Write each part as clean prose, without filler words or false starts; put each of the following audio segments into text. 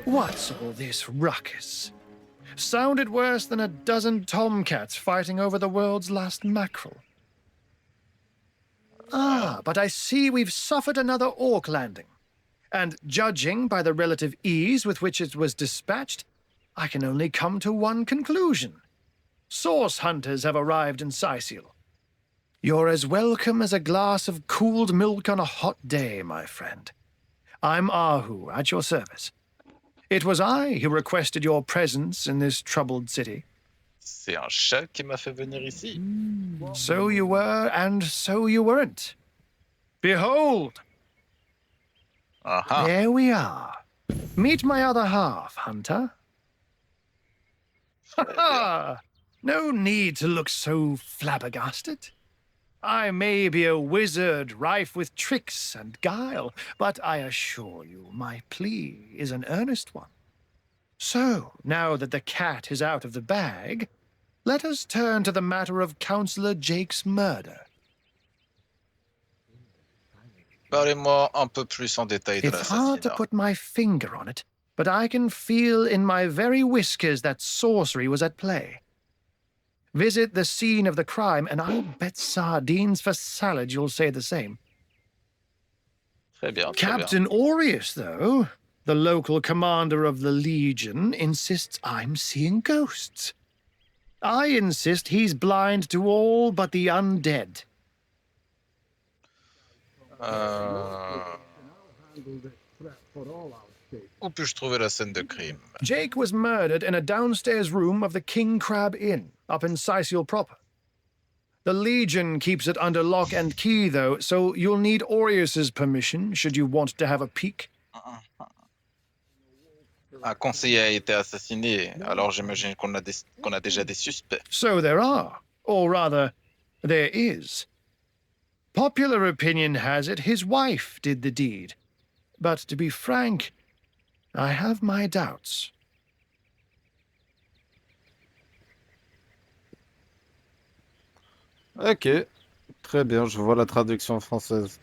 What's all this ruckus? Sounded worse than a dozen tomcats fighting over the world's last mackerel. Ah, but I see we've suffered another orc landing. And judging by the relative ease with which it was dispatched, I can only come to one conclusion. Source hunters have arrived in Cyséal. You're as welcome as a glass of cooled milk on a hot day, my friend. I'm Ahu, at your service. It was I who requested your presence in this troubled city. C'est un chat qui m'a fait venir ici. So you were, and so you weren't. Behold! Aha. There we are. Meet my other half, Hunter. Ha! No need to look so flabbergasted. I may be a wizard rife with tricks and guile, but I assure you my plea is an earnest one. So, now that the cat is out of the bag, let us turn to the matter of Councillor Jake's murder. Parlez-moi un peu plus en détail de It's hard to l'assassinat. put my finger on it, but I can feel in my very whiskers that sorcery was at play. Visit the scene of the crime, and I'll bet sardines for salad you'll say the same. Très bien, très bien. Captain Aureus, though, the local commander of the Legion, insists I'm seeing ghosts. I insist he's blind to all but the undead. Où puis-je trouver la scène de crime? Jake was murdered in a downstairs room of the King Crab Inn, up in Cyséal proper. The Legion keeps it under lock and key, though, so you'll need Aureus's permission should you want to have a peek. Un conseiller a été assassiné, alors j'imagine qu'on a déjà des suspects. So there are, or rather, there is. Popular opinion has it his wife did the deed. But to be frank, I have my doubts. Ok, très bien, je vois la traduction française.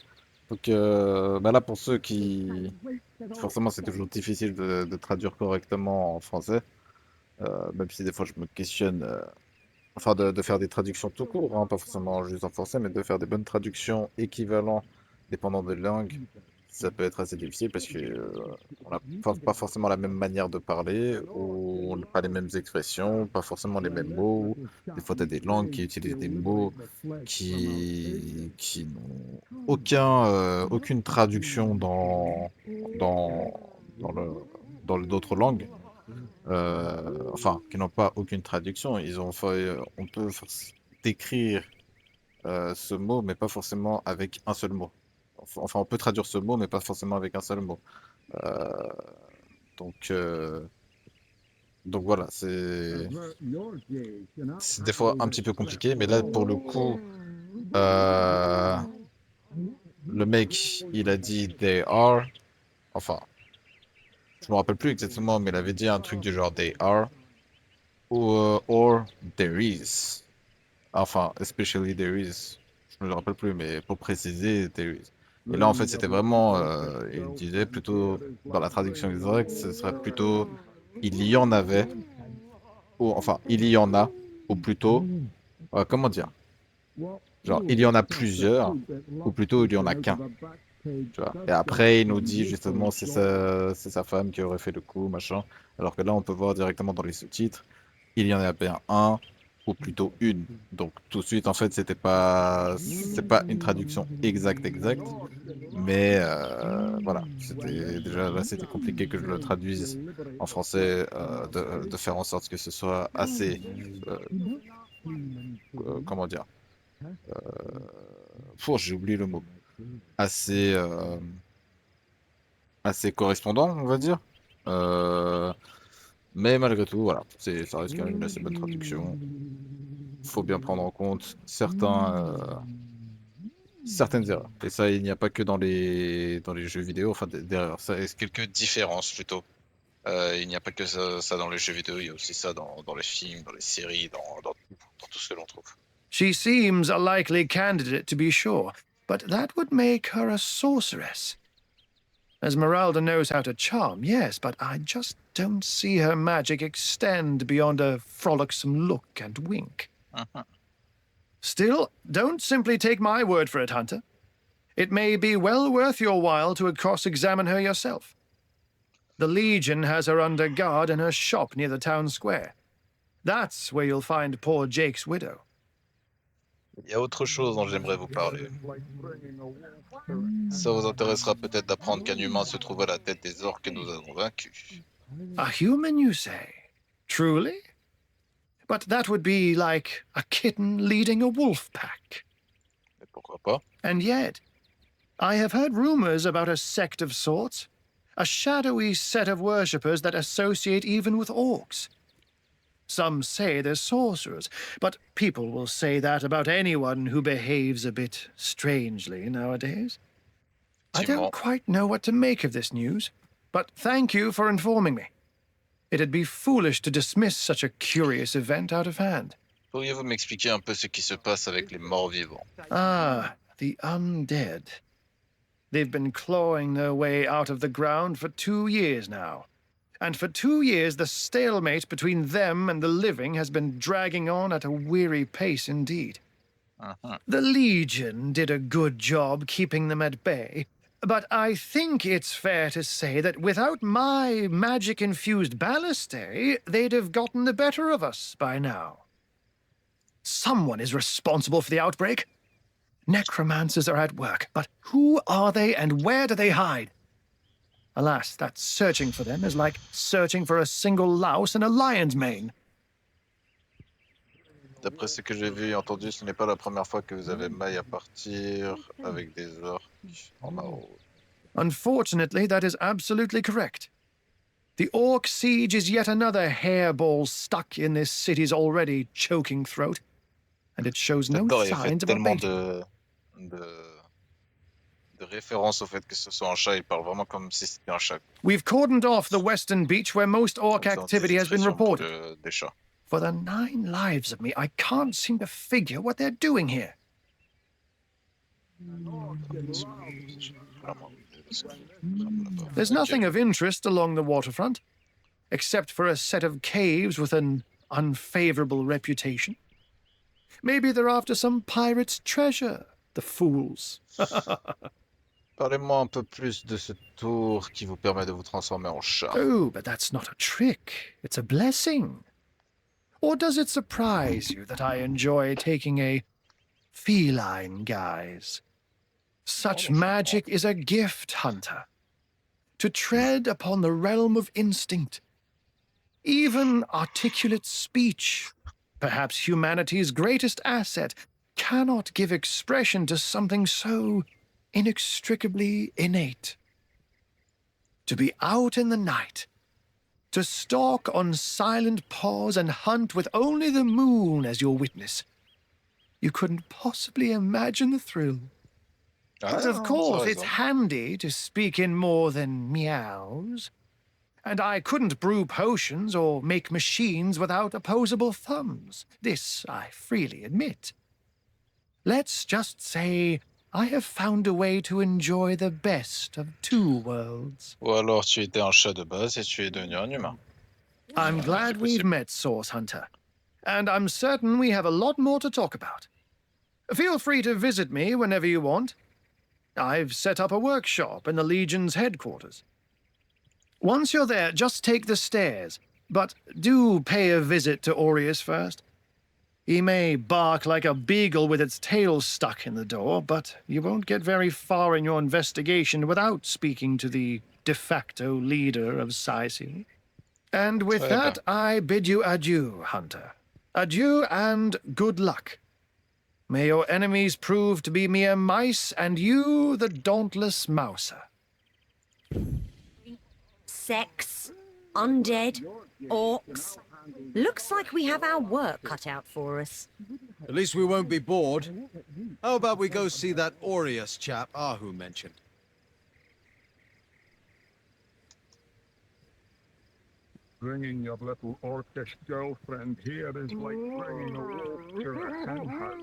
Donc là, pour ceux qui... Forcément, c'est toujours difficile de traduire correctement en français. Même si des fois, je me questionne... Enfin, de faire des traductions tout court, hein, pas forcément juste en français, mais de faire des bonnes traductions équivalentes, dépendant des langues. Ça peut être assez difficile parce que on n'a pas forcément la même manière de parler, ou on n'a pas les mêmes expressions, pas forcément les mêmes mots. Des fois, tu as des langues qui utilisent des mots qui n'ont aucune traduction dans d'autres langues. Enfin, qui n'ont pas aucune traduction. On peut décrire ce mot, mais pas forcément avec un seul mot. Enfin, on peut traduire ce mot, mais pas forcément avec un seul mot. Donc voilà, c'est des fois un petit peu compliqué, mais là, pour le coup, le mec, il a dit they are. Enfin, je me rappelle plus exactement, mais il avait dit un truc du genre they are or there is. Enfin, especially there is. Je me rappelle plus, mais pour préciser, there is. Et là, en fait, c'était vraiment, il disait plutôt, dans la traduction exacte, ce serait plutôt il y en avait, ou enfin, il y en a, ou plutôt, comment dire? Genre, il y en a plusieurs, ou plutôt, il y en a qu'un. Tu vois. Et après, il nous dit justement c'est sa femme qui aurait fait le coup, machin. Alors que là, on peut voir directement dans les sous-titres, il y en a bien un, ou plutôt une. Donc tout de suite, en fait, c'est pas une traduction exacte, mais voilà, c'était déjà là, c'était compliqué que je le traduise en français, de faire en sorte que ce soit assez, comment dire, j'ai oublié le mot, assez correspondant, on va dire. Mais malgré tout, voilà, ça reste quand même une assez bonne traduction. Faut bien prendre en compte certaines erreurs. Et ça, il n'y a pas que dans les jeux vidéo, enfin des erreurs. Ça, Quelques différences plutôt. Il n'y a pas que ça dans les jeux vidéo, il y a aussi ça dans les films, dans les séries, dans tout ce que l'on trouve. She seems a likely candidate, to be sure, but that would make her a sorceress. Esmeralda knows how to charm, yes, but I just don't see her magic extend beyond a frolicsome look and wink. Still, don't simply take my word for it, Hunter. It may be well worth your while to cross-examine her yourself. The Legion has her under guard in her shop near the town square. That's where you'll find poor Jake's widow. Il y a autre chose dont j'aimerais vous parler. Ça vous intéressera peut-être d'apprendre qu'un humain se trouve à la tête des orques que nous avons vaincus. A human, you say? Truly? But that would be like a kitten leading a wolf pack. Mais pourquoi pas? And yet, I have heard rumors about a sect of sorts, a shadowy set of worshippers that associate even with orcs. Some say they're sorcerers, but people will say that about anyone who behaves a bit strangely nowadays. I don't quite know what to make of this news, but thank you for informing me. It'd be foolish to dismiss such a curious event out of hand. Pourriez-vous m'expliquer un peu ce qui se passe avec les morts vivants? Ah, the undead. They've been clawing their way out of the ground for 2 years now. And for 2 years, the stalemate between them and the living has been dragging on at a weary pace indeed. The Legion did a good job keeping them at bay, but I think it's fair to say that without my magic-infused ballistae, they'd have gotten the better of us by now. Someone is responsible for the outbreak. Necromancers are at work, but who are they and where do they hide? Alas, that searching for them is like searching for a single louse in a lion's mane. D'après ce que j'ai vu et entendu, ce n'est pas la première fois que vous avez maille à partir avec des orques en maraude. Unfortunately, that is absolutely correct. The orc siege is yet another hairball stuck in this city's already choking throat, and it shows no J'adore, il y a fait signs of tellement abating. de références au fait que ce soit un chat, il parle vraiment comme si c'était un chat. We've cordoned off the western beach where most orc Comme ça, activity des has been expressions pour reported. des chats. For the 9 lives of me, I can't seem to figure what they're doing here. There's nothing of interest along the waterfront, except for a set of caves with an unfavorable reputation. Maybe they're after some pirate's treasure, the fools. Parlez-moi un peu plus de ce tour qui vous permet de vous transformer en chat. Oh, but that's not a trick. It's a blessing. Or does it surprise you that I enjoy taking a feline guise? Such magic is a gift, Hunter. To tread upon the realm of instinct. Even articulate speech, perhaps humanity's greatest asset, cannot give expression to something so inextricably innate. To be out in the night, to stalk on silent paws and hunt with only the moon as your witness. You couldn't possibly imagine the thrill. But of course, it's handy to speak in more than meows. And I couldn't brew potions or make machines without opposable thumbs. This I freely admit. Let's just say I have found a way to enjoy the best of 2 worlds. Ou alors tu étais un chat de base et tu es devenu un humain. I'm glad we've met, Source Hunter. And I'm certain we have a lot more to talk about. Feel free to visit me whenever you want. I've set up a workshop in the Legion's headquarters. Once you're there, just take the stairs. But do pay a visit to Aureus first. He may bark like a beagle with its tail stuck in the door, but you won't get very far in your investigation without speaking to the de facto leader of Ceci. And with that, I bid you adieu, Hunter. Adieu and good luck. May your enemies prove to be mere mice, and you the dauntless mouser. Sex, undead, orcs. Looks like we have our work cut out for us. At least we won't be bored. How about we go see that Aureus chap Ahu mentioned? Bringing your little orcish girlfriend here is like bringing a wolf to a hen house.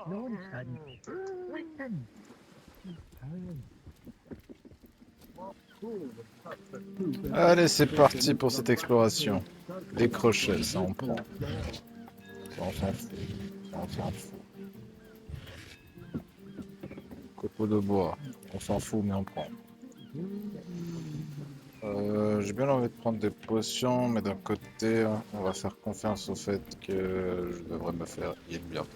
Nonsense. Listen. Allez, c'est parti pour cette exploration. Des crochets, ça on prend. Ça on s'en fout. Ça on s'en fout. Copeaux de bois, on s'en fout mais on prend. J'ai bien envie de prendre des potions, mais d'un côté, on va faire confiance au fait que je devrais me faire heal bientôt.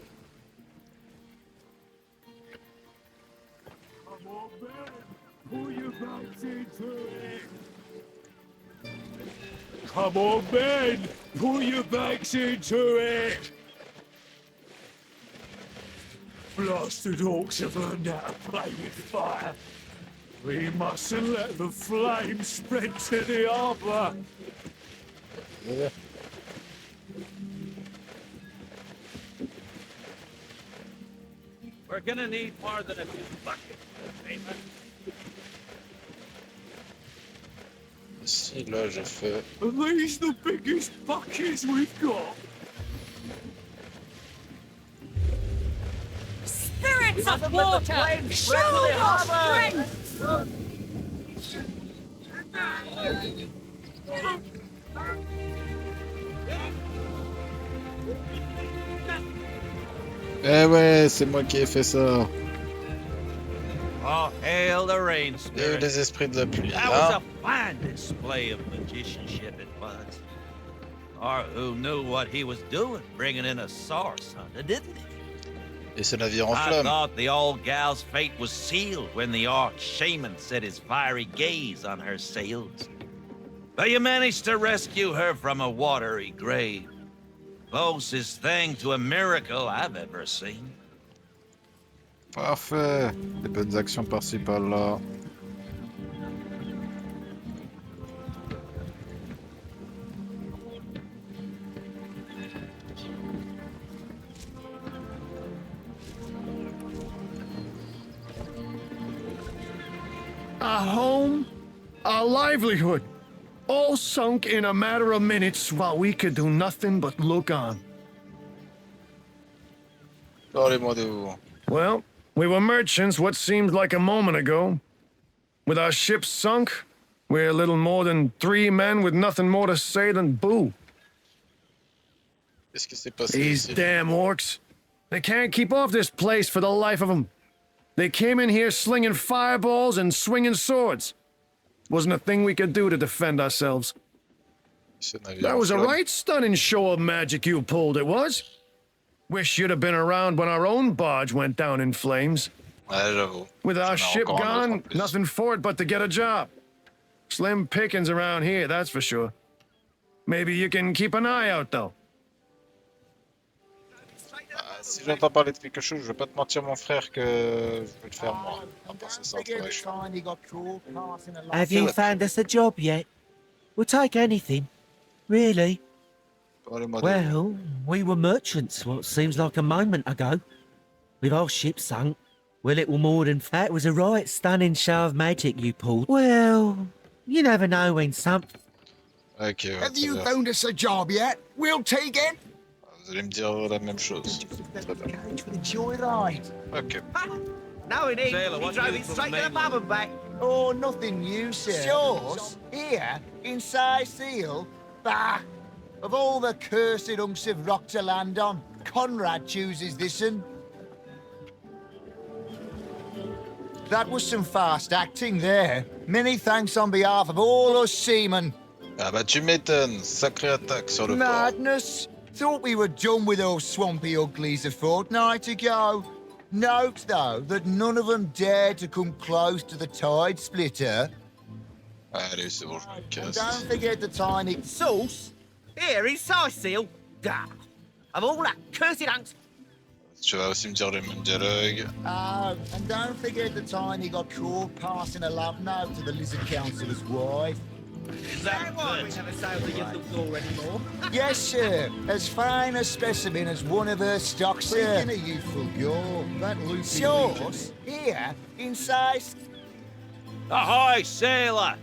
Come on, men! Pull your backs into it! Blasted orcs have learned how to play with fire. We mustn't let the flames spread to the harbour. We're gonna need more than a few buckets, Raymond. Ici, là, je fais... Are these the biggest buckets we've got? Spirits of water! Show your strength! Eh ouais, c'est moi qui ai fait ça. Oh, hail the rain Il y a eu spirit. les esprits de la pluie, That was là. a fine display of magicianship it was. Or who knew what he was doing, bringing in a source hunter, didn't he? Et ce navire en I flammes. thought the old gal's fate was sealed when the orc shaman set his fiery gaze on her sails. But you managed to rescue her from a watery grave. Closest thing to a miracle I've ever seen. Parfait. Des bonnes actions par-ci par-là. Our home, our livelihood, all sunk in a matter of minutes while we could do nothing but look on. Parlez-moi de vous. Well, we were merchants what seemed like a moment ago. With our ship sunk, we're little more than 3 men with nothing more to say than boo. Qu'est-ce qui s'est passé These ici? damn orcs. They can't keep off this place for the life of them. They came in here slinging fireballs and swinging swords. Wasn't a thing we could do to defend ourselves. Ce navire That en was a flammes. right stunning show of magic you pulled, it was. Wish you'd have been around when our own barge went down in flames. Ouais, j'avoue. With our J'en ai ship encore un autre en gone, plus. nothing for it but to get a job. Slim pickings around here, that's for sure. Maybe you can keep an eye out, though. Si j'entends parler de quelque chose, je vais pas te mentir, mon frère, que je vais le faire moi. À part ça, ça va être chiant. Have you found us a job yet? We'll take anything. Really? Parlez-moi de vous. Well, we were merchants what seems like a moment ago. With our ship sunk, we're little more than fat. It was a right stunning show of magic you pulled. Well, you never know when something... Ok, ouais, Have très you bien. found us a job yet? We'll take it. Vous allez me dire la même chose. Très bien. For the joyride. Ok. No, indeed. Sailor, He what drove do you it do straight for to the the pub and back. Oh, nothing new, sir. Yours? Here? In Cyséal? Bah! Of all the cursed hunks of rock to land on, Conrad chooses this one. That was some fast acting there. Many thanks on behalf of all us seamen. Ah bah tu m'étonnes, sacrée attaque sur le port. Madness! Thought we were done with those swampy uglies a fortnight ago. Note, though, that none of them dared to come close to the tide splitter. Allez, c'est bon, je me And casse. don't forget the tiny... Sauce? Here in Cyséal? Dah! Of all that cursed hunks. Tu vas aussi me dire le même dialogue. Oh, and don't forget the time he got caught passing a love note to the lizard councillor's wife. Is that why we good? never sail to your door anymore? Yes, sir. As fine a specimen as one of her stock, sir. Speaking of youthful gore, that loopy yours here in size. Ahoy, sailor!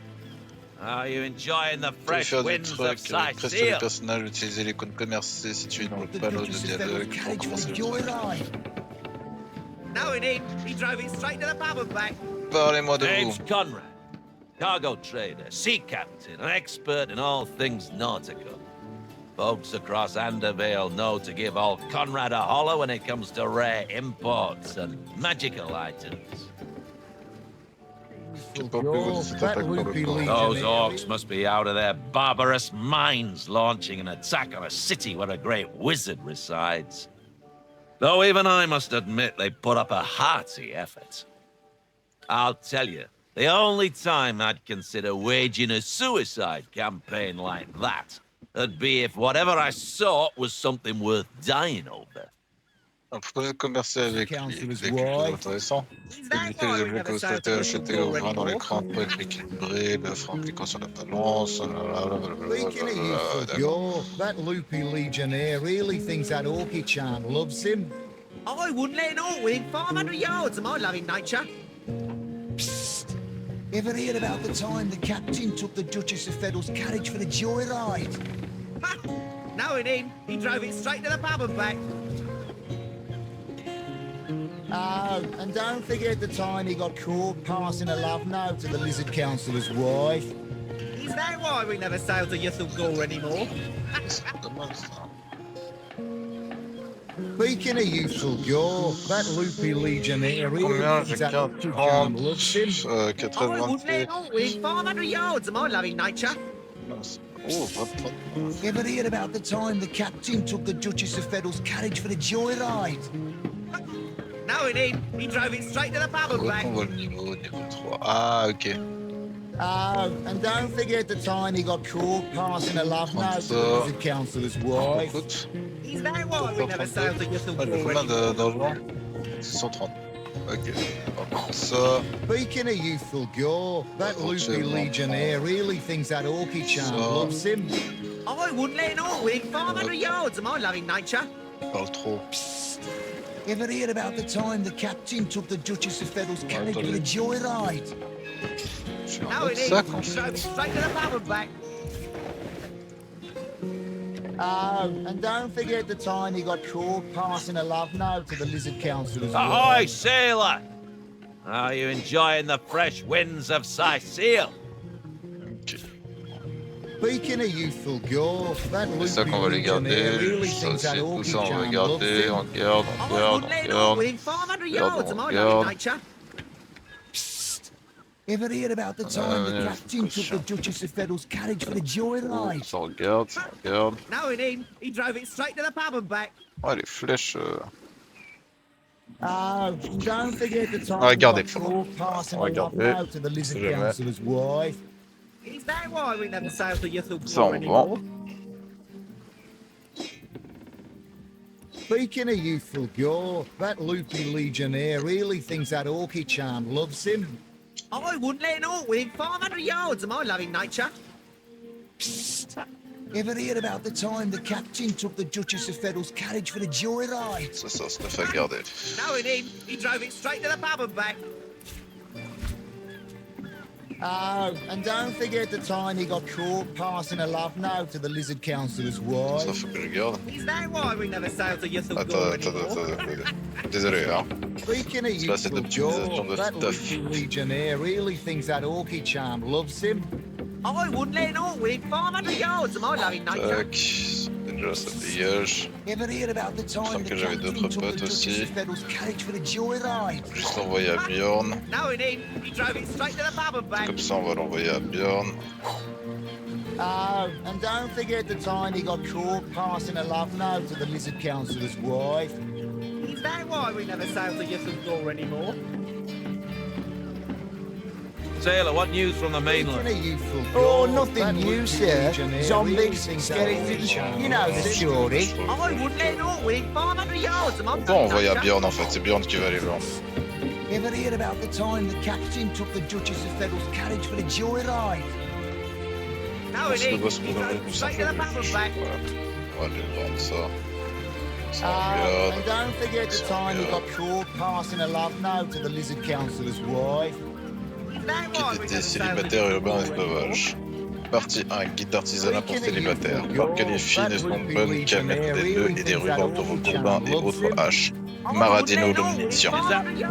Are you enjoying the Pour fresh faire des winds of trucs, presser les Cyséal? personnages, utiliser les codes commerciaux situés dans le panneau de dialogue pour commencer le truc. No, indeed. He drove it straight to the pub and back. Parlez-moi de vous. Name's Conrad. cargo trader, sea captain, an expert in all things nautical. Folks across Andervale know to give old Conrad a holler when it comes to rare imports and magical items. Those orcs must be out of their barbarous minds, launching an attack on a city where a great wizard resides. Though even I must admit they put up a hearty effort. I'll tell you, the only time I'd consider waging a suicide campaign like that would be if whatever I sought was something worth dying over. On peut commercer avec lui, des cultures intéressantes. Éviter les objets que vous souhaitez acheter au vin dans l'écran pour être équilibré, l'offre en cliquant sur la balance. That loopy legionnaire really thinks that Orky Chan loves him. I wouldn't let an orc within 500 yards of my loving nature. Psst! Ever heard about the time the captain took the Duchess of Feddle's carriage for the joyride? Ha! Knowing him, he drove it straight to the pub and back. Oh, and don't forget the time he got caught passing a love note to the lizard councillor's wife. Is that why we never sail to Yuthel Gore anymore? Speaking of youthful gore, that loopy legionnaire Combien? really J'ai 40, loves him. 80. I wouldn't let an orc within 500 yards of my loving nature. Oh, 20. Ever heard about the time the captain took the Duchess of Feddle's carriage for the joyride? Knowing him, he drove it straight to the pub and back. On voit le niveau 3. Ah, ok. Oh, and don't forget the time he got caught passing a love note to the lizard councillor's wife. Is that why we never sailed to Yuthel Ah, le Gore combien anymore? d'argent? 630. Ok. On va prendre ça. Speaking of youthful gore, that loopy legionnaire really thinks that Orky Chan loves him. I wouldn't let an orc within 500 yards of my loving nature. Parle trop. Ever heard about the time the captain took the Duchess of Feddle's carriage for the joyride? Knowing him, he drove it straight to the pub and back. Oh, and don't forget the time he got caught passing a love note to the lizard councillor's Ahoy, wife. sailor! Are you enjoying the fresh winds of Cyséal? Speaking of youthful gore, that C'est ça loopy qu'on va les legionnaire garder. really Ça thinks aussi, that tout Orky ça on va Chan loves garder. him. On garde, on I garde, wouldn't let an orc on within 500 yards of my garde. loving nature. Ever heard about the time the captain took the Duchess of Feddle's carriage for the joyride? Ça regarde, ça regarde. Knowing him, he drove it straight to the pub and back. Oh, les flèches. Oh, don't forget the time Ouais, he got gardez. caught passing On va a love garder. note to the lizard Si jamais. councillor's wife. Is that why we never sailed to Yuthel Ça Gore on anymore? vend. Speaking of youthful gore, that loopy legionnaire really thinks that Orky Chan loves him. I wouldn't let an orc within 500 yards of my loving nature. Ever heard about the time the captain took the Duchess of Feddle's carriage for the joyride? Ça, ça se fait garder. Knowing him, he drove it straight to the pub and back. Oh, and don't forget the time he got caught passing a love note to the lizard councillor's Ça wife. faut que je garde. Is that why we never sailed to Yuthel Attends, Gore attends, anymore? attends. Désolé, hein. Speaking of Ça, c'est youthful d'optimisation gore, de that stuff. loopy legionnaire really thinks that Orky Chan loves him. I wouldn't let an orc within 500 yards of my loving nature. Tac. Déjà, ça dégage. Ever heard about the time semble the que j'avais captain d'autres took the potes Duchess aussi. of Feddle's carriage for the joyride? Juste l'envoyer à Bjorn. Knowing him, he drove it straight to the pub and back. Comme ça, on va l'envoyer à Bjorn. Oh, and don't forget the time he got caught passing a love note to the lizard councillor's wife. Is that why we never sailed to Yuthel Gore anymore? Sailor, what news from the mainland? Speaking of youthful Oh, gore, nothing that new, loopy sir. legionnaire Zombies, really thinks that skeletons, Orky Chan you know loves the him. story. I wouldn't let an orc within 500 yards of my On peut envoyer à nature. Bjorn en fait, c'est Bjorn qui va aller voir. Ever heard about the time the captain took the Duchess of Feddle's carriage for the joyride? Knowing Ça him, doit se he drove it plus straight to the pub and back. Voilà. On va aller vendre ça. Ça Oh, regarde. and don't forget the Ça time he got regarde. caught passing a love note to the lizard councillor's wife. Is that why we Guide des never sailed to célibataires urbains Yuthel Gore esclavages. Partie 1, guide d'artisanat pour célibataires. Par qualifier des bonnes, calmettes des bœufs et des rubans de recombats et autres haches. Maradino l'omniscient.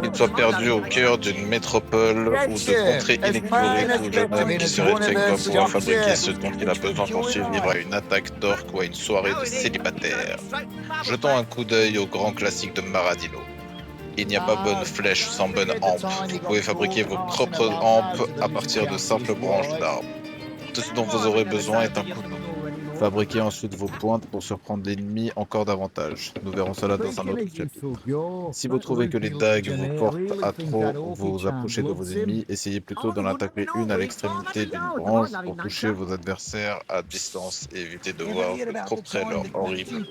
Qu'il soit perdu au cœur d'une métropole ou de contrées inexplorées, tout jeune homme qui se réveille doit pouvoir fabriquer ce dont il a besoin pour survivre à une attaque d'orques ou à une soirée de célibataire. Jetons un coup d'œil au grand classique de Maradino. Il n'y a pas bonne flèche sans bonne hampe. Vous pouvez fabriquer vos propres hampes à partir de simples branches d'arbres. Tout ce dont vous aurez besoin est un couteau. Fabriquez ensuite vos pointes pour surprendre l'ennemi encore davantage. Nous verrons cela dans un autre chapitre. Si vous trouvez que les dagues vous portent à trop vous approcher de vos ennemis, essayez plutôt d'en attaquer une à l'extrémité d'une branche pour toucher vos adversaires à distance et éviter de voir de trop près leur horrible mine.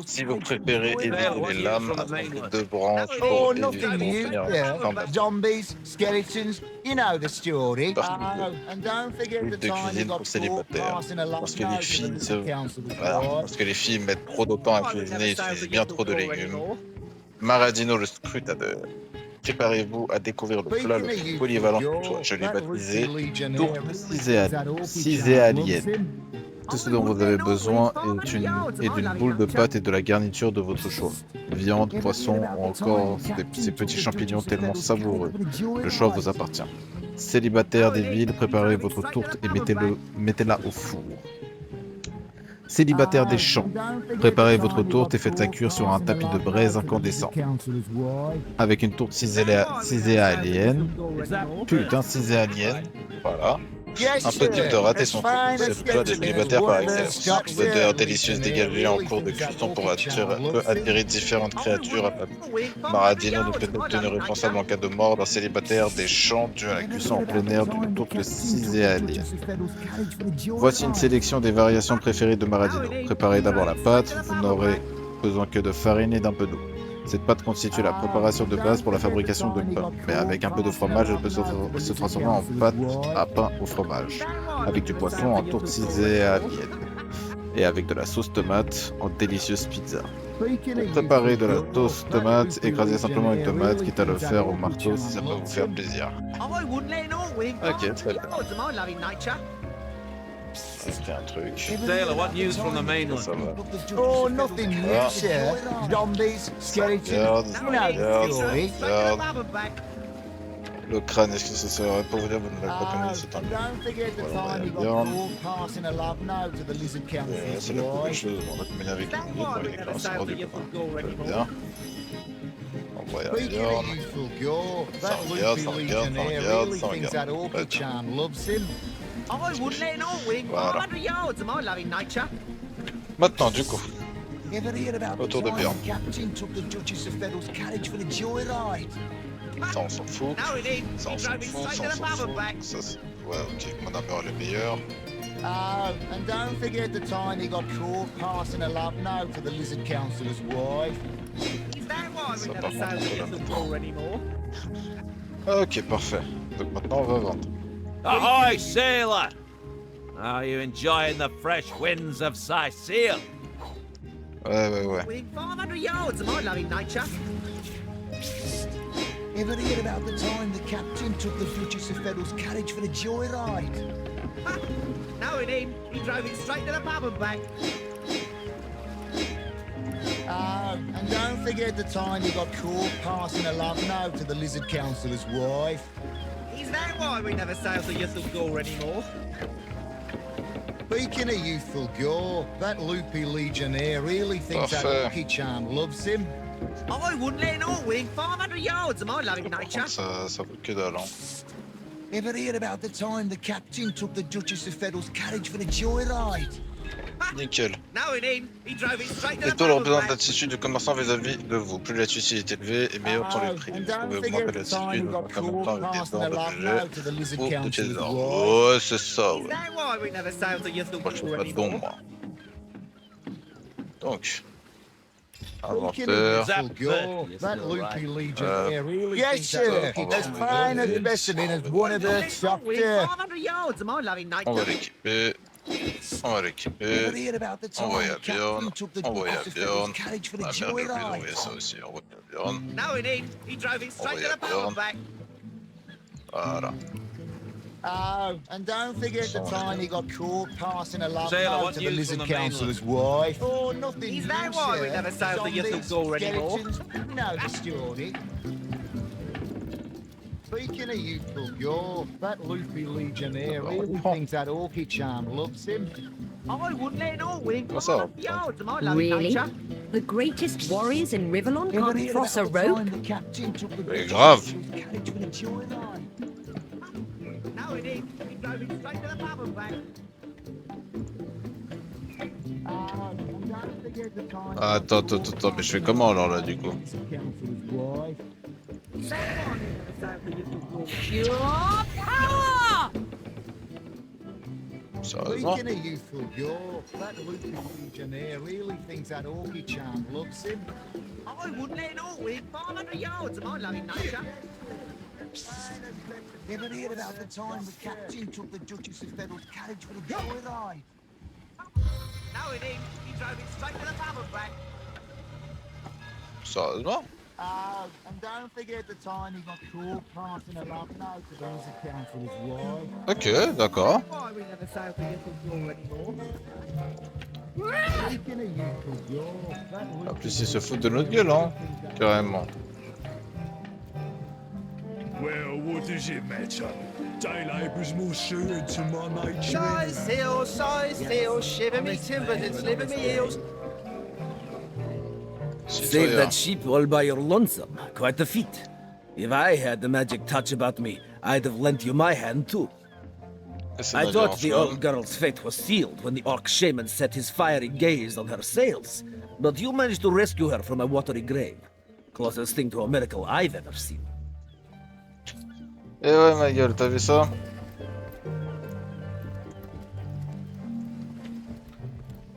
Si vous préférez éviter les lames, attendez deux branches pour éviter d'obtenir un combat. Zombies, skeletons, you know the story. Livre de cuisine pour célibataires. Parce que les filles mettent trop de temps à cuisiner et utilisent bien trop de légumes. Maradino le scrutateur. Préparez-vous à découvrir le plat le plus polyvalent que soit. Je l'ai baptisé tourte cyséalienne. Tout ce dont vous avez besoin est d'une boule de pâte et de la garniture de votre choix. Viande, poisson ou encore ces petits champignons tellement savoureux. Le choix vous appartient. Célibataire des villes, préparez votre tourte et mettez-la au four. Célibataire des champs, préparez votre tourte et faites-la cuire sur un tapis de braise incandescent. Avec une tourte cyséalienne, voilà. Impossible de rater son tour. C'est le plat des célibataires par excellence. L'odeur délicieuse dégagée en cours de cuisson pour attirer différentes créatures à peuple. Maradino ne peut être tenu responsable en cas de mort d'un célibataire des champs dû à la cuisson en plein air d'une tourte cyséalienne. Voici une sélection des variations préférées de Maradino. Préparez d'abord la pâte, vous n'aurez besoin que de farine et d'un peu d'eau. Cette pâte constitue la préparation de base pour la fabrication de pain, mais avec un peu de fromage, elle peut se transformer en pâte à pain au fromage, avec du poisson en tourte cyséalienne, et avec de la sauce tomate en délicieuse pizza. Pour préparer de la sauce tomate, écrasez simplement une tomate, quitte à le faire au marteau si ça peut vous faire plaisir. Ok, très bien. C'était un truc. Taylor, what news from the mainland? Oh, nothing new, sir. Zombies, skeletons, you know the story. Le crâne, est-ce que ça serait pour vous dire, vous ne l'avez pas connu, c'est un c'est la première chose, on va terminer avec une minute, avec les crânes, c'est hors du commun. Très bien. On va y aller, ça regarde. Voilà. Maintenant, du coup, autour de Björn. Ça, on s'en fout. Ça, ouais, ok, mon armure est meilleure. Oh, and don't forget the time he got caught passing a love note to the lizard councillor's wife. Ça, par contre, on peut la mettre. Ok, parfait. Donc maintenant, on va vendre. Ahoy, sailor! Are you enjoying the fresh winds of Cyséal? Ouais. Within 500 yards of my loving nature. Ever hear about the time the captain took the Duchess of Federal's carriage for the joyride? No, he didn't. He drove it straight to the pub and back. Oh, and don't forget the time he got caught passing a love note to the lizard councillor's wife. Is that why we never sail to youthful gore anymore? Speaking of youthful gore, that loopy legionnaire really thinks that Lucky Charm loves him. I wouldn't let it all within 500 yards of my loving nature. Ça vaut que dalle, hein. Ever hear about the time the captain took the Duchess of Federal's carriage for the joyride? Nickel. No, he didn't. He drove it straight to Les the taux pub and représentent back. l'attitude du commerçant vis-à-vis de vous. Plus l'attitude est élevée et meilleurs sont les prix. Vous pouvez augmenter l'attitude en même temps avec des dents d'objets ou de trésors. Ouais, c'est ça, ouais. Is that why we never sail to youthful Moi, je gore fais pas de dons, anymore? moi. Donc, inventaire. That loopy legionnaire really yes, sir. As fine a specimen as one of the top Within 500 yards of my loving On va nature. l'équiper. On va l'équiper. Envoyer à Björn. Envoyer à Björn. Ah merde, j'ai oublié d'envoyer ça aussi. Envoyer à Björn. No, he didn't. He drove it straight to the pub and back. Voilà. Oh, and don't forget the time he got caught passing a love Sail, I note want to the news lizard from the councillor's wife. Oh, nothing Is new, that why sir. we never sailed the Yattle door anymore? Skeletons, know the story. Speaking of youthful York, that loopy legionnaire really thinks that orky charm loves him. I wouldn't let an Orwig What's climb up? up yards of my lovely Really? nature. The greatest warriors in Rivellon can't cross a rope? Mais grave. No, it is. We drove him straight to the pub and back. Attends, mais je fais comment alors là du coup? Pure power! Sérieusement? Speaking of youthful York, that loopy legionnaire really thinks that orky charm loves him. I wouldn't let an Orwig 500 yards of my lovely nature. Ever heard about the time the captain took the Duchess of Federal's carriage for a joyride? No, it is. He drove it straight to the pub and back. Sérieusement? Oh, and don't forget the time he got caught passing a love note to the lizard councillor's wife. Ok, d'accord. Why we never sailed the Yattle door anymore? Speaking of youthful York, that En plus, ils se foutent de notre gueule, hein. Carrément. Well, what does it matter? Day labour's more suited to my nature. Size hill, shiver me timbers and sliver me heels. Save that sheep all by your lonesome. Quite a feat. If I had the magic touch about me, I'd have lent you my hand too. I thought the old girl's fate was sealed when the orc shaman set his fiery gaze on her sails, but you managed to rescue her from a watery grave. Closest thing to a miracle I've ever seen. Eh ouais, ma gueule, t'as vu ça?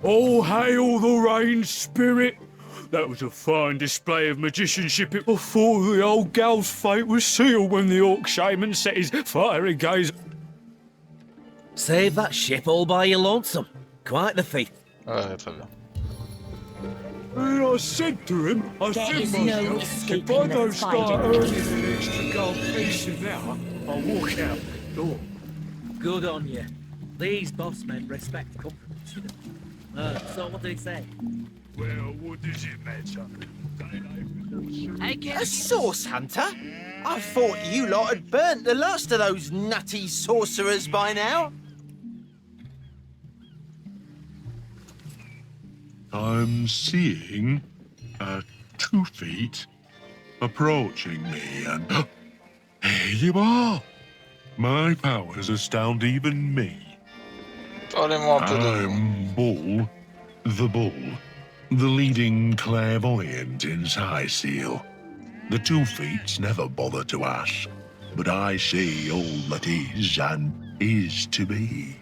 All hail the rain spirit! That was a fine display of magicianship. It before the old gal's fate was sealed when the orc shaman set his fiery gaze. Save that ship all by your lonesome. Quite the feat. Ouais, très bien. And I said to him, I There said is no myself, escaping if I that don't start spider. earning an extra gold piece an hour, I'll walk out the door. Good on you. These boss men respect confidence, you know. So what did he say? Well, what does it matter? A source hunter? I thought you lot had burnt the last of those nutty sorcerers by now. I'm seeing 2 feet approaching me, and here you are. My powers astound even me. Parlez-moi un peu de vous. I'm Bull, the leading clairvoyant in Cyséal. The 2 feet never bother to ask, but I see all that is and is to be.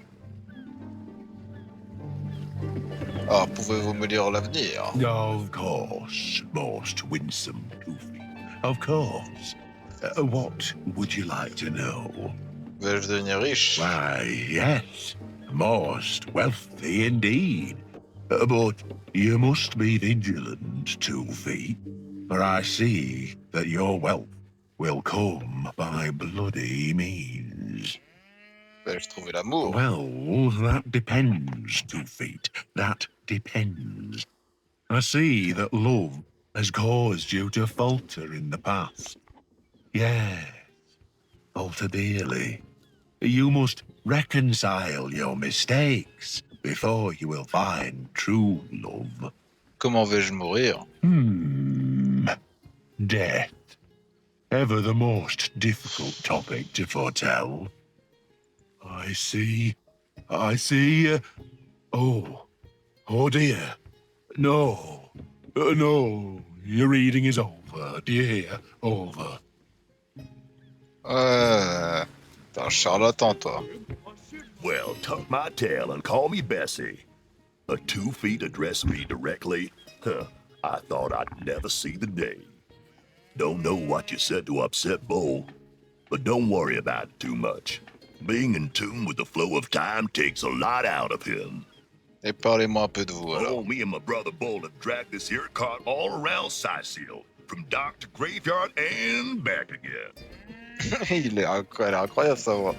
Ah, pouvez-vous me lire l'avenir? Of course, most winsome 2 feet. Of course. What would you like to know? Vais-je devenir riche? Why, yes, most wealthy indeed. But you must be vigilant, 2 feet, for I see that your wealth will come by bloody means. Vais-je trouver l'amour? Well, that depends, 2 feet. That depends. I see that love has caused you to falter in the past. Yes, falter dearly. You must reconcile your mistakes before you will find true love. Comment vais-je mourir? Death. Ever the most difficult topic to foretell. I see. Oh dear. No. No. Your reading is over, do you hear? Over. T'es un charlatan, toi. Well, tuck my tail and call me Bessie. A 2 feet address me directly? Huh, I thought I'd never see the day. Don't know what you said to upset Bull, but don't worry about it too much. Being in tune with the flow of time takes a lot out of him. Et parlez-moi un peu de vous, alors. Oh, me and my brother Bull have dragged this here cart all around Cyséal, from dock to graveyard and back again. Elle est incroyable, sa voix.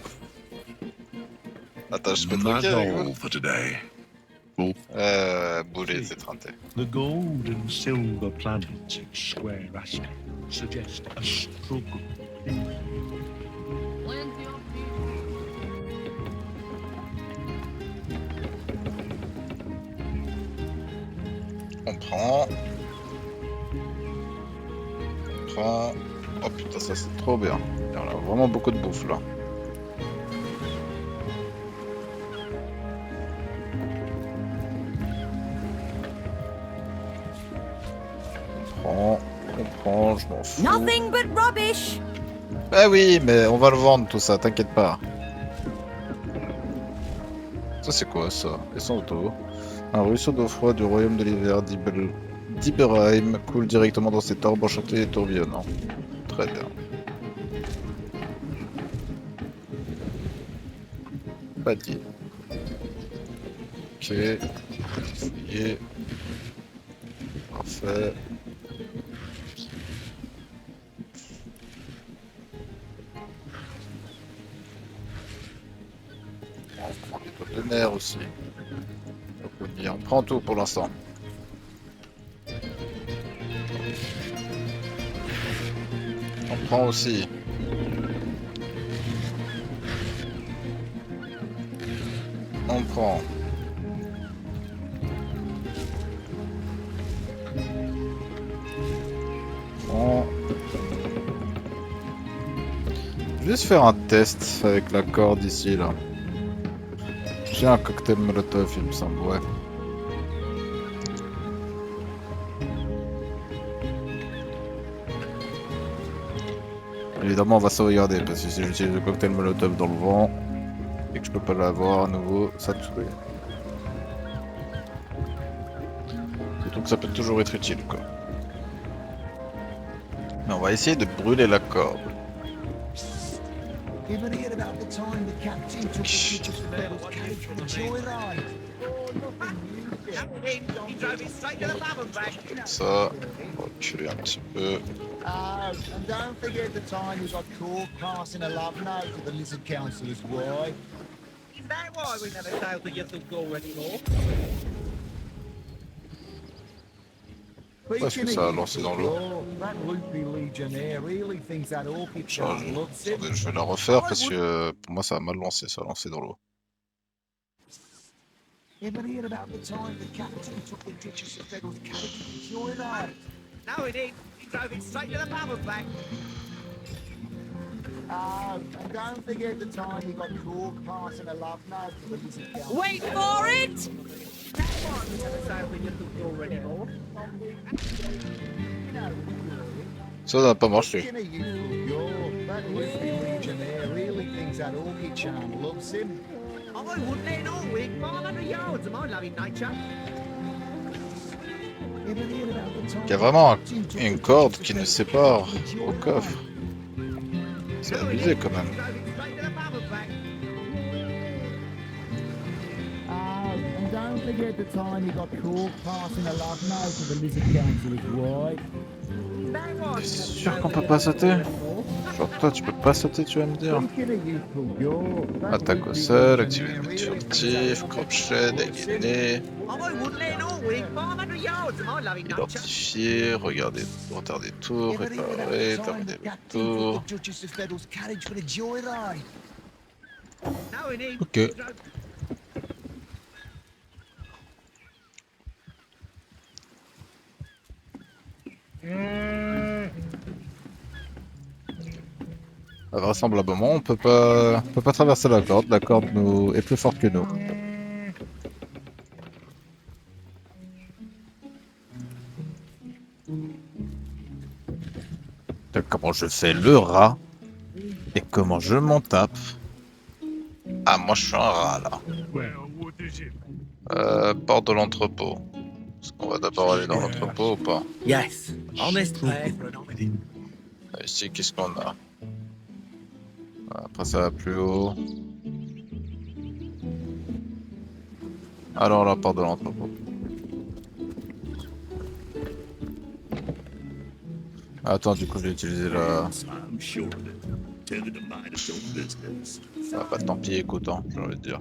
Attends, je peux te My avec goal vous. for today. Boulet, c'est 30. The gold and silver planets in square aspect suggest a struggle. On prend. On prend. Oh putain, ça c'est trop bien. Et on a vraiment beaucoup de bouffe là. On prend, je m'en fous. Nothing but rubbish. Bah oui, mais on va le vendre tout ça, t'inquiète pas. Ça c'est quoi ça? Et son auto. Un ruisseau d'eau froide du royaume de l'hiver d'Iberheim coule directement dans cet orbe enchanté et tourbillonnant. Très bien. Pas dit. Ok. Fouillé. Parfait. On prend des potes de mer aussi. On prend tout pour l'instant. On prend aussi. On prend. Je vais juste faire un test avec la corde ici là. J'ai un cocktail molotov il me semble, ouais. Évidemment on va sauvegarder parce que si j'utilise le cocktail molotov dans le vent et que je peux pas l'avoir à nouveau, ça te saoule. Donc ça peut toujours être utile quoi. Mais on va essayer de brûler la corde. Ça, on va reculer un petit peu. And don't forget the time we got caught passing a love note to the lizard councillors, why? Is that why we never sailed to get the door anymore? Parce que ça a lancé dans l'eau. That loopy legionnaire really thinks that orchid Attendez, child loves him. je vais la refaire parce que pour moi ça a mal lancé, ça a lancé dans l'eau. Ever hear about the time the captain took the Duchess of Bedell's carriage to joyride? No, he didn't. He drove it straight to the pub and back. Oh, and don't forget the time we got caught passing a love note to the lizard councillors. Wait for it! That's why we never sailed to get the door anymore. Ça n'a pas marché. That loopy legionnaire really thinks that orchid charm loves him. I wouldn't let it all wig 500 yards of my loving nature. Il y a vraiment une corde qui nous sépare au coffre. C'est abusé quand même. And don't forget the time you got caught passing a love note to the lizard councillors, right? T'es sûr qu'on peut pas sauter? Genre toi tu peux pas sauter, tu vas me dire. Attaque au sol, activer le mode furtif, crochet, dégainer. Identifier, regarder, retarder tour, réparer, terminer le tour. Ok. Vraisemblablement, on peut pas traverser la corde nous est plus forte que nous. Donc, comment je fais le rat et comment je m'en tape? Ah, moi je suis un rat là. Porte de l'entrepôt. Est-ce qu'on va d'abord aller dans l'entrepôt ou pas? Yes, honest man. Ici, qu'est-ce qu'on a? Après ça va plus haut. Alors la porte de l'entrepôt. Attends, du coup je vais utiliser la... pretending to mind his own business. Ah bah tant pis, écoute, hein, j'ai envie de dire.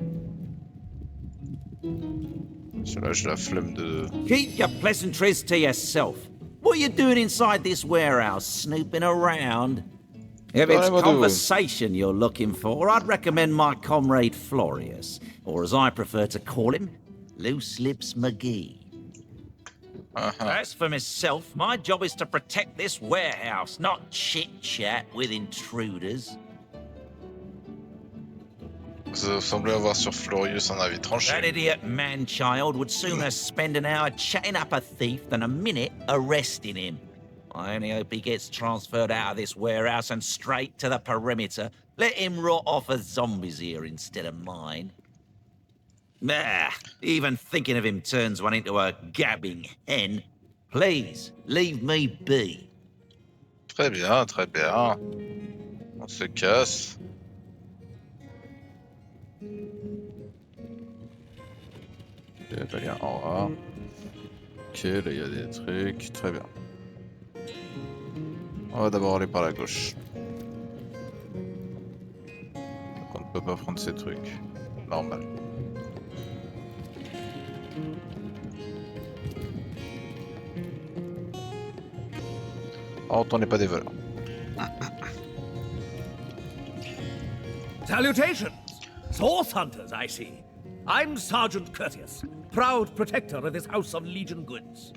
Celui-là, j'ai la flemme de... Keep your pleasantries to yourself. What are you doing inside this warehouse, snooping around? If it's conversation you're looking for, I'd recommend my comrade Florius, or as I prefer to call him, Loose Lips McGee. As for myself, my job is to protect this warehouse, not chit-chat with intruders. Vous semblez avoir sur Florius un avis tranché. That idiot man-child would sooner spend an hour chatting up a thief than a minute arresting him. I only hope he gets transferred out of this warehouse and straight to the perimeter. Let him rot off as zombies here instead of mine. Ah, even thinking of him turns one into a gabbing hen. Please, leave me be. Très bien, très bien. On se casse. Ok, là il y a un aura. Ok, là il y a des trucs, très bien. On va d'abord aller par la gauche. Donc on ne peut pas prendre ces trucs. Normal. On n'est pas des voleurs. Salutations! Source hunters, I see. I'm Sergeant Curtius, proud protector of this house of Legion goods.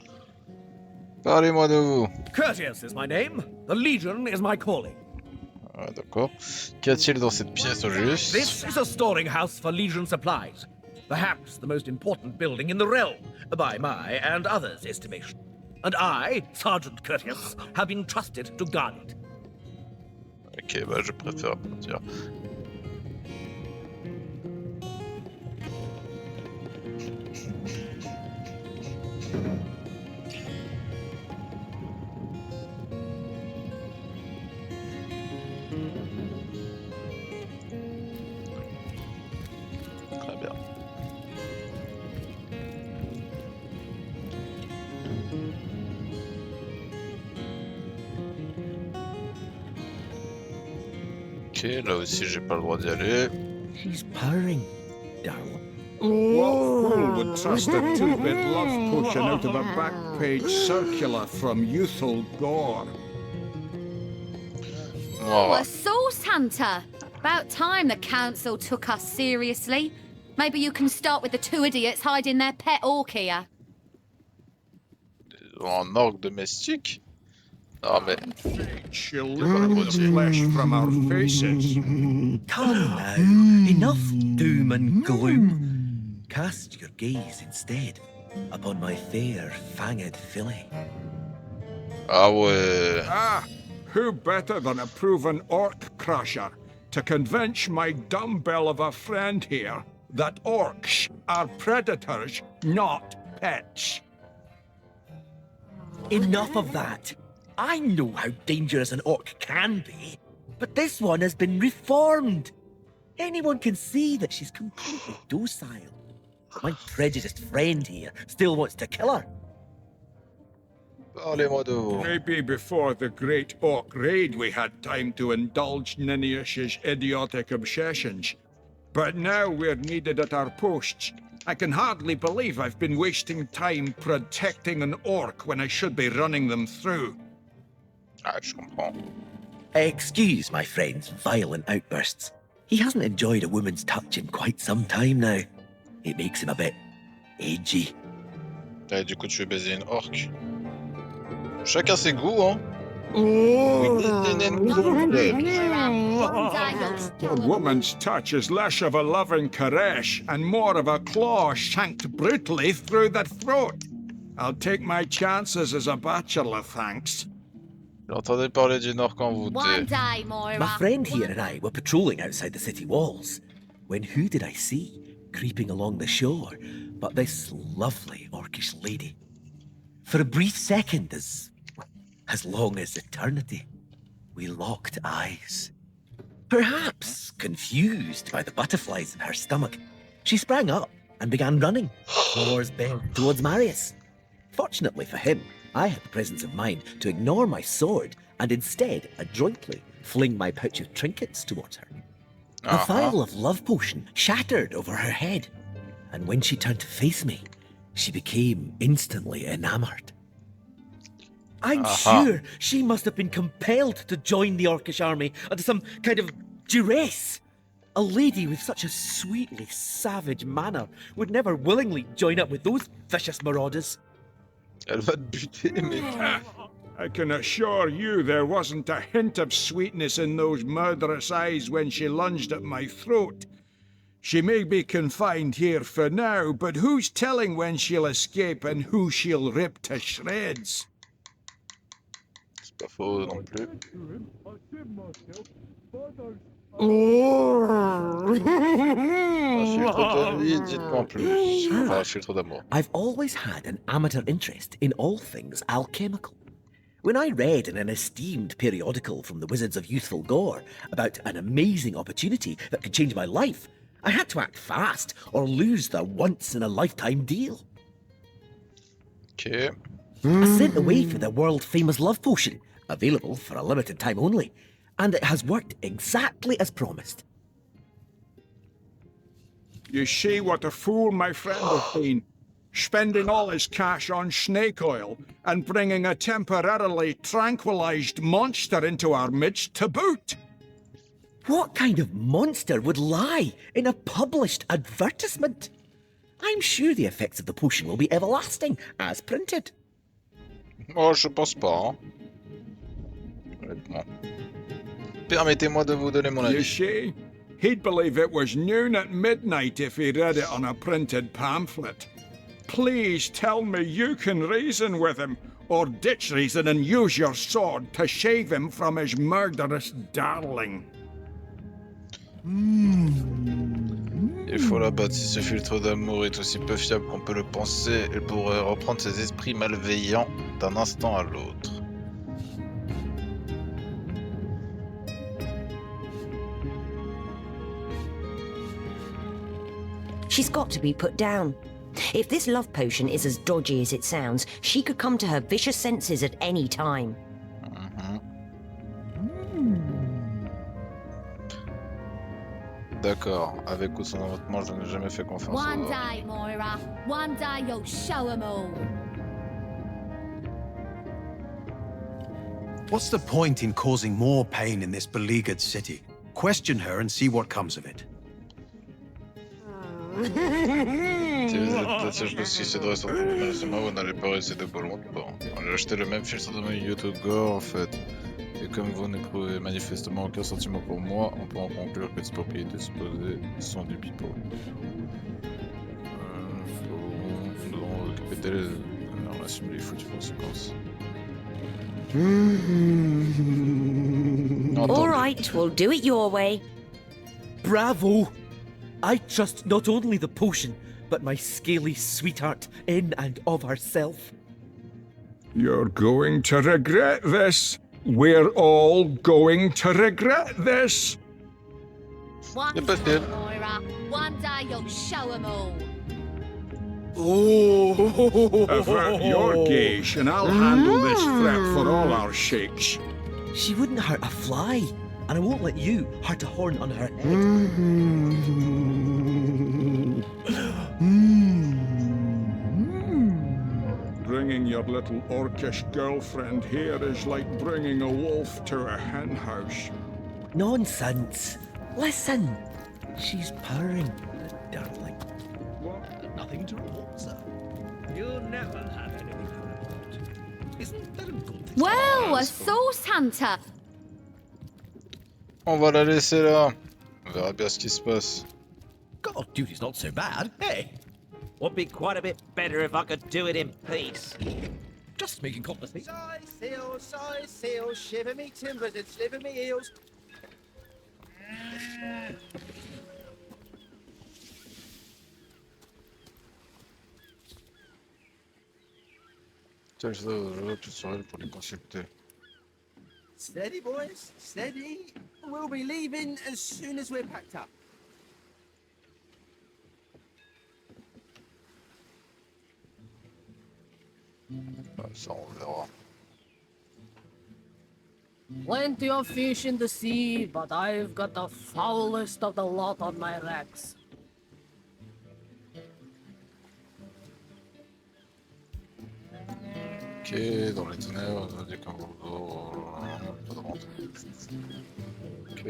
Parlez-moi de vous. Curtius is my name. The Legion is my calling. Ah, d'accord. Qu'y a-t-il dans cette pièce au juste? This is a storing house for Legion supplies. Perhaps the most important building in the realm, by my and others' estimation. And I, Sergeant Curtius, have been trusted to guard it. Ok, bah je préfère dire. Très bien. Ok, là aussi j'ai pas le droit d'y aller. She's purring, darling. What fool would trust a two-bit love potion out of a back-page circular from youthful gore? Oh, a source hunter! About time the council took us seriously. Maybe you can start with the two idiots hiding their pet orc here. Un orc domestique? Ah mais... She'll lick the flesh from our faces. Come now, enough doom and gloom. Cast your gaze instead upon my fair fanged filly. Ah ouais. Ah, who better than a proven orc crusher to convince my dumbbell of a friend here that orcs are predators, not pets? Enough of that. I know how dangerous an orc can be, but this one has been reformed. Anyone can see that she's completely docile. But my prejudiced friend here still wants to kill her. Parlez-moi de vous. Maybe before the great orc raid we had time to indulge Ninius's idiotic obsessions. But now we're needed at our posts. I can hardly believe I've been wasting time protecting an orc when I should be running them through. Ah, je comprends. Excuse my friend's violent outbursts. He hasn't enjoyed a woman's touch in quite some time now. It makes him a bit edgy. Et du coup, tu veux baiser une orque. Chacun ses goûts, hein. A woman's touch is less of a loving caress and more of a claw shanked brutally through the throat. I'll take my chances as a bachelor, thanks. J'entendais parler d'une orque envoûtée. My friend here and I were patrolling outside the city walls, when who did I see creeping along the shore but this lovely orcish lady? For a brief second, as long as eternity, we locked eyes. Perhaps confused by the butterflies in her stomach, she sprang up and began running, claws bent towards Marius. Fortunately for him, I had the presence of mind to ignore my sword and instead adroitly fling my pouch of trinkets towards her. A vial of love potion shattered over her head, and when she turned to face me, she became instantly enamored. I'm sure she must have been compelled to join the Orcish army under some kind of duress. A lady with such a sweetly savage manner would never willingly join up with those vicious marauders. Elle va te buter, mec. I can assure you there wasn't a hint of sweetness in those murderous eyes when she lunged at my throat. She may be confined here for now, but who's telling when she'll escape and who she'll rip to shreds? C'est pas faux non plus. Un filtre de vie, dites-moi en plus. Enfin, un filtre d'amour. I've always had an amateur interest in all things alchemical. When I read in an esteemed periodical from the Wizards of Youthful Gore about an amazing opportunity that could change my life, I had to act fast or lose the once-in-a-lifetime deal. Okay. I sent away for the world-famous love potion, available for a limited time only, and it has worked exactly as promised. You see what a fool my friend has been, spending all his cash on snake oil and bringing a temporarily tranquilized monster into our midst to boot. What kind of monster would lie in a published advertisement? I'm sure the effects of the potion will be everlasting, as printed. Oh, je pense pas. Hein. Honnêtement. Permettez-moi de vous donner mon avis. You see, he'd believe it was noon at midnight if he read it on a printed pamphlet. Please tell me you can reason with him, or ditch reason and use your sword to shave him from his murderous darling. Il faut la battre. Si ce filtre d'amour est aussi peu fiable qu'on peut le penser, elle pourrait reprendre ses esprits malveillants d'un instant à l'autre. She's got to be put down. If this love potion is as dodgy as it sounds, she could come to her vicious senses at any time. D'accord, avec ou sans envoûtement, je n'ai jamais fait confiance. One day, Moira. One day you'll show 'em all. What's the point in causing more pain in this beleaguered city? Question her and see what comes of it. Si vous êtes peut-être sage de ce qui se dresse entre vous, mais vous n'allez pas rester de pas longtemps. On a acheté le même filtre de mon YouTube Gore en fait. Et comme vous n'éprouvez manifestement aucun sentiment pour moi, on peut en conclure que les propriétés supposées sont du pipeau. Nous devons occuper d'elles, on assume les foutues conséquences. All right, we'll do it your way. Bravo! I trust not only the potion, but my scaly sweetheart in and of herself. You're going to regret this. We're all going to regret this. One day, Moira. One day you'll show 'em all. Avert your gaze and I'll handle this threat for all our sakes. She wouldn't hurt a fly, and I won't let you hurt a horn on her head. Bringing your little orcish girlfriend here is like bringing a wolf to a hen house. Nonsense. Listen. She's purring, darling. Nothing to report, sir. You'll never have anything to report. Isn't that a good thing? Well, a sauce hunter. On va la laisser là. On verra bien ce qui se passe. God, duty's not so bad, hey? Would be quite a bit better if I could do it in peace. Just making conversation. Size seal, shiver me timbers and sliver me heels. Tiens, je vais tout sur elle pour les consulter. Steady, boys, steady. We'll be leaving as soon as we're packed up. Ça, on verra. Plenty of fish in the sea, but I've got the foulest of the lot on my racks. Ok, dans les ténèbres, on a dit qu'un gros pas de rentrée. Ok.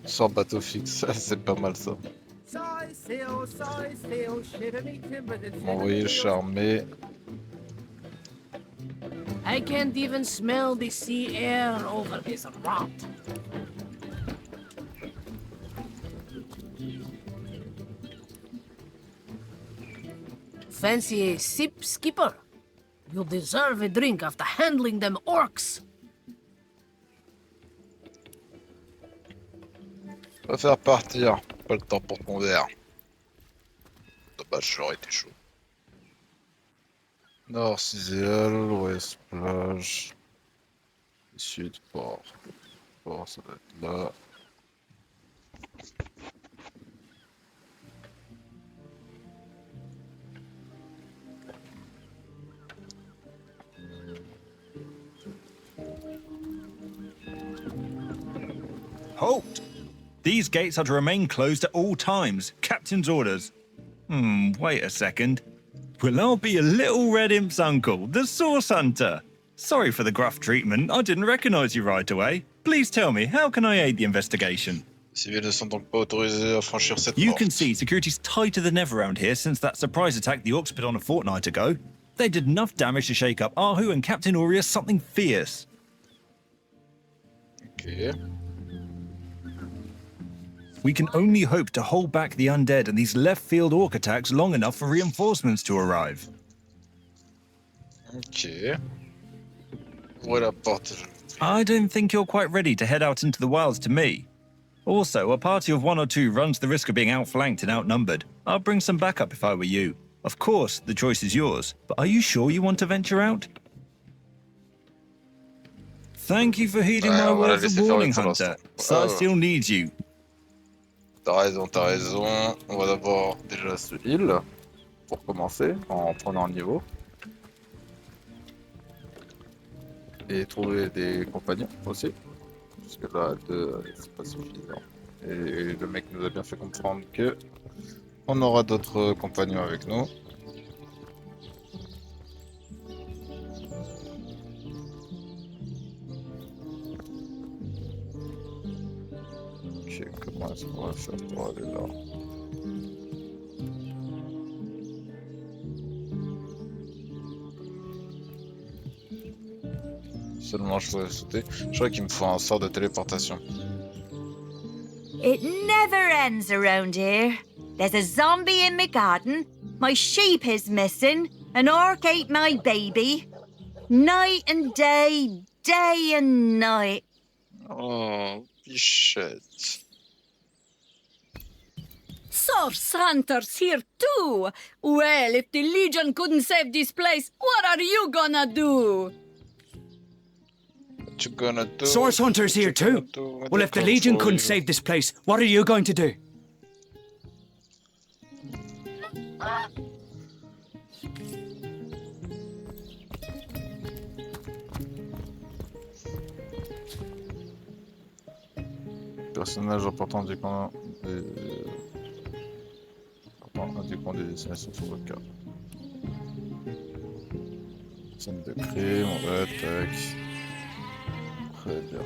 Sans bateau fixe, c'est pas mal ça. M'envoyer charmer. I can't even smell the sea air over this rot. Fancy a sip, skipper? You deserve a drink after handling them orcs. Je préfère partir, pas le temps pour ton verre. Dommage, j'aurais été chaud. Nord, Cyséal, ouest, plage. Sud, port. Port, ça va être là. Halt! These gates are to remain closed at all times. Captain's orders. Wait a second. Well, I'll be a little red imp's uncle, the source hunter. Sorry for the gruff treatment. I didn't recognize you right away. Please tell me, how can I aid the investigation? Civils ne sont donc pas autorisés à franchir cette You porte. can see security's tighter than ever around here since that surprise attack the orcs put on a fortnight ago. They did enough damage to shake up Ahu and Captain Aureus something fierce. Ok. We can only hope to hold back the undead and these left-field orc attacks long enough for reinforcements to arrive. Ok. Ouvrez la porte. I don't think you're quite ready to head out into the wilds to me. Also, a party of 1 or 2 runs the risk of being outflanked and outnumbered. I'll bring some backup if I were you. Of course, the choice is yours, but are you sure you want to venture out? Thank you for heeding my words of warning, Hunter. Cyséal needs you. T'as raison. On va d'abord déjà se heal, pour commencer, en prenant un niveau. Et trouver des compagnons aussi. Parce que là, 2, c'est pas suffisant. Et le mec nous a bien fait comprendre que on aura d'autres compagnons avec nous. Ok, comment est-ce qu'on va faire pour aller là? Seulement je pourrais sauter. Je crois qu'il me faut un sort de téléportation. It never ends around here. There's a zombie in my garden, my sheep is missing, an orc ate my baby. Night and day, day and night. Oh, bichette. Source hunters here too. Well, if the Legion couldn't save this place, what are you gonna do? What you gonna do? Source hunters here too. Well, if the Legion couldn't save this place, what are you going to do? Personnage important indiquant des destinations sur votre carte. Scène de crime, ouais, tac. Très bien.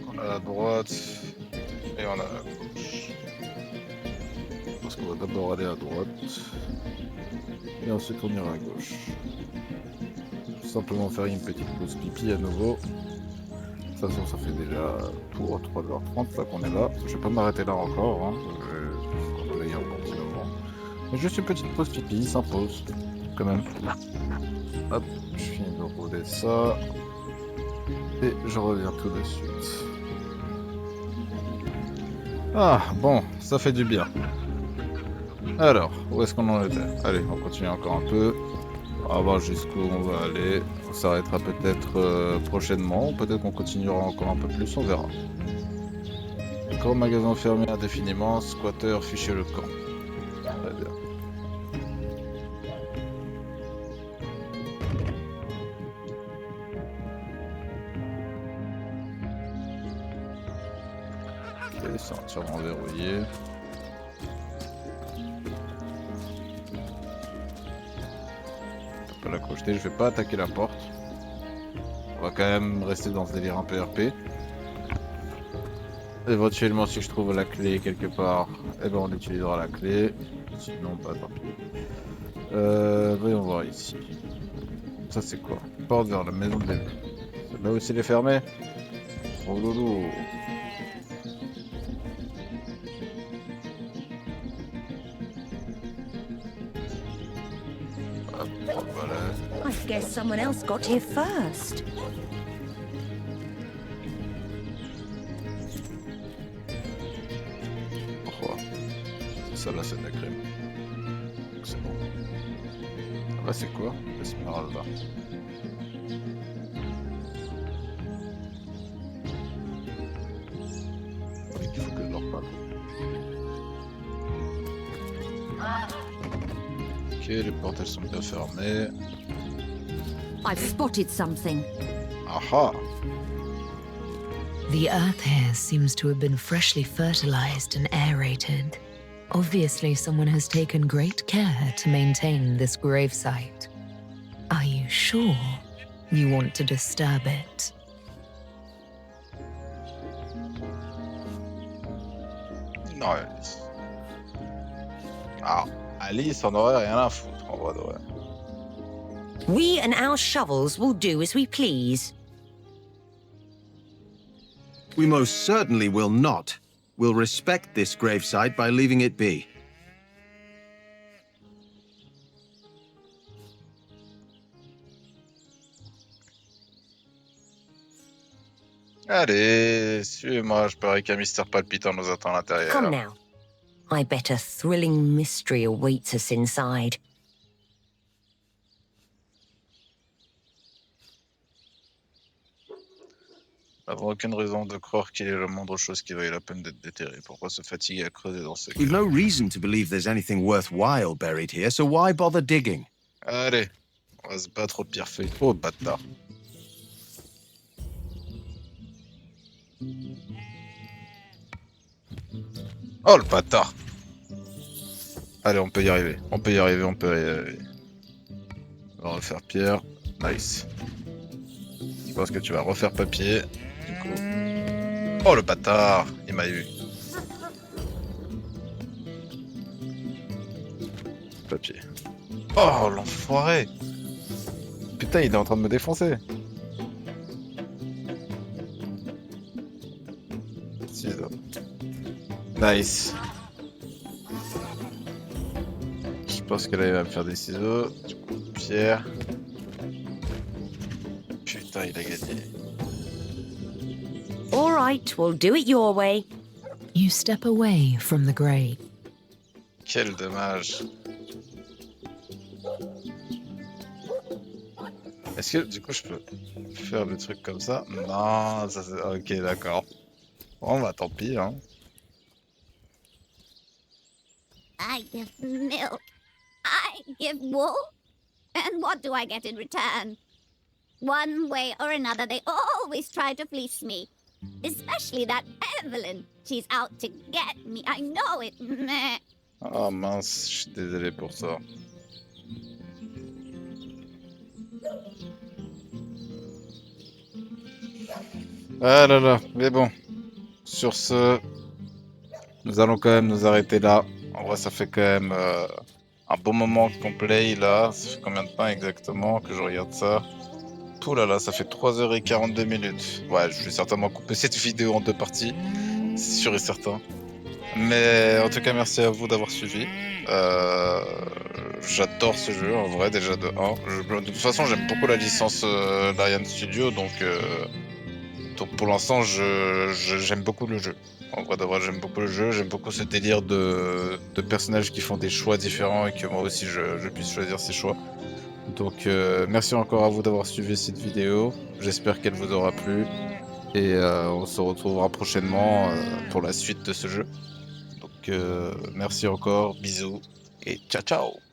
On a à droite et on a à gauche. Parce qu'on va d'abord aller à droite et ensuite on ira à gauche. Simplement faire une petite pause pipi à nouveau. De toute façon ça fait déjà tour 3h30 là qu'on est là. Je vais pas m'arrêter là encore, hein. Je vais relayer un petit moment. Mais juste une petite pause pipi, sans pause, quand même. Hop, je finis de rouler ça. Et je reviens tout de suite. Ah, bon, ça fait du bien. Alors, où est-ce qu'on en était? Allez, on continue encore un peu. On va voir jusqu'où on va aller. On s'arrêtera peut-être prochainement. Peut-être qu'on continuera encore un peu plus, on verra. D'accord, magasin fermé indéfiniment. Squatter, fichez le camp. Très bien. Ok, c'est entièrement verrouillé. La crocheter, je vais pas attaquer la porte. On va quand même rester dans ce délire un peu RP. Éventuellement, si je trouve la clé quelque part, eh ben on utilisera la clé. Sinon, pas tant pis. Voyons voir ici. Ça c'est quoi? Porte vers la maison de bébé. Là aussi elle est fermée. Oh loulou. I guess someone else got here first. Pourquoi? Ça là c'est de la crème. C'est bon. Là c'est quoi? Esmeralda. Il faut que je leur parle. Ok, les portes elles sont bien fermées. I've spotted something. Aha! The earth here seems to have been freshly fertilized and aerated. Obviously, someone has taken great care to maintain this gravesite. Are you sure you want to disturb it? Non, Alice. Ah, Alice en aurait rien à foutre, en vrai de vrai. We and our shovels will do as we please. We most certainly will not. We'll respect this gravesite by leaving it be. Allez, suivez-moi, je parie qu'un mystère palpitant nous attend à l'intérieur. Come now. I bet a thrilling mystery awaits us inside. Nous n'avons aucune raison de croire qu'il y ait la moindre chose qui vaille la peine d'être déterrée. Pourquoi se fatiguer à creuser dans ce We've no reason to believe there's anything worthwhile buried here, so why bother digging? Allez, on va se battre au pire feuille. Oh, bâtard. Oh, le bâtard. Allez, on peut y arriver. On peut y arriver, on peut y arriver. On va refaire pierre. Nice. Je pense que tu vas refaire papier. Du coup. Oh, le bâtard. Il m'a eu. Papier. Oh, l'enfoiré. Putain, il est en train de me défoncer. Ciseaux. Nice. Je pense que là il va me faire des ciseaux. Du coup, pierre. Putain, il a gagné. All right, we'll do it your way. You step away from the grave. Quel dommage. Est-ce que du coup je peux faire des trucs comme ça? Non, ça c'est... Ok, d'accord. Bon bah tant pis hein. I give milk. I give wool. And what do I get in return? One way or another, they always try to fleece me. Especially that Evelyn. She's out to get me. I know it. Meh. Oh mince, je suis désolé pour ça. Ah là là, mais bon. Sur ce, nous allons quand même nous arrêter là. En vrai, ça fait quand même un bon moment qu'on play là. Ça fait combien de temps exactement que je regarde ça? Tout là là, ça fait 3h42 minutes. Ouais, je vais certainement couper cette vidéo en deux parties. C'est sûr et certain. Mais en tout cas, merci à vous d'avoir suivi. J'adore ce jeu, en vrai, déjà de 1. De toute façon, j'aime beaucoup la licence d'Ariane Studio, donc pour l'instant, j'aime beaucoup le jeu. En vrai, de vrai, j'aime beaucoup le jeu, j'aime beaucoup ce délire de personnages qui font des choix différents et que moi aussi je puisse choisir ces choix. Donc merci encore à vous d'avoir suivi cette vidéo, j'espère qu'elle vous aura plu et on se retrouvera prochainement pour la suite de ce jeu. Donc merci encore, bisous et ciao ciao.